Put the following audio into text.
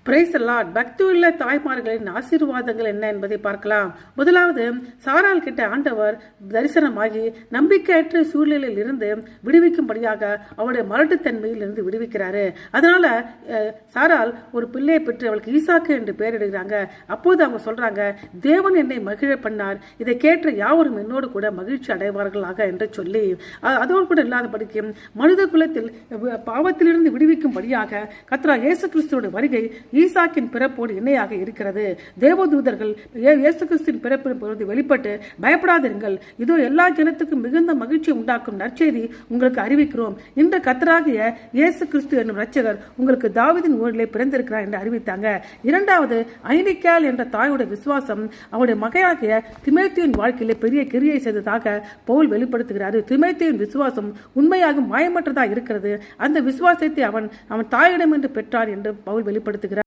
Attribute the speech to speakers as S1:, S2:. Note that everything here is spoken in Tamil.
S1: Price Lord. பக்தியுள்ள தாய்மார்களின் ஆசீர்வாதங்கள் என்ன என்பதை பார்க்கலாம். முதலாவது, சாராள் கிட்ட ஆண்டவர் தரிசனமாகி நம்பிக்கையற்ற சூழ்நிலையில் இருந்து விடுவிக்கும்படியாக அவருடைய மலட்டுத்தன்மையில் இருந்து விடுவிக்கிறாரு. அதனால சாராள் ஒரு பிள்ளையை பெற்று அவளுக்கு ஈசாக்கு என்று பெயரிடுகிறாங்க. அப்போது அவங்க சொல்றாங்க, தேவன் என்னை மகிழ பண்ணார், இதை கேட்டு யாவரும் என்னோடு கூட மகிழ்ச்சி அடைவார்களாக என்று சொல்லி, அதோடு கூட இல்லாதபடிக்கு மனித குலத்தில் பாவத்திலிருந்து விடுவிக்கும்படியாக கர்த்தர் இயேசு கிறிஸ்துவோட வருகை ஈசாக்கின் பிறப்போடு இணையாக இருக்கிறது. தேவதூதர்கள் இயேசு கிறிஸ்துவின் பிறப்பு வெளிப்பட்டு பயப்படாதிருங்கள், இதோ எல்லா ஜனத்துக்கும் மிகுந்த மகிழ்ச்சி உண்டாக்கும் நற்செய்தி உங்களுக்கு அறிவிக்கிறோம், இந்த கர்த்தராகிய இயேசு கிறிஸ்து என்னும் இரட்சகர் உங்களுக்கு தாவீதின் ஊரிலே பிறந்திருக்கிறார் என்று அறிவித்தாங்க. இரண்டாவது, ஐனிக்கேல் என்ற தாயோட விசுவாசம் அவருடைய மகனாகிய தீமோத்தேயுவின் வாழ்க்கையிலே பெரிய கிரியை செய்ததாக பவுல் வெளிப்படுத்துகிறார். தீமோத்தேயுவின் விசுவாசம் உண்மையாக மாயமற்றதாக இருக்கிறது. அந்த விசுவாசத்தை அவன் தாயிடம் என்று பெற்றார் என்று பவுல் வெளிப்படுத்துகிறார்.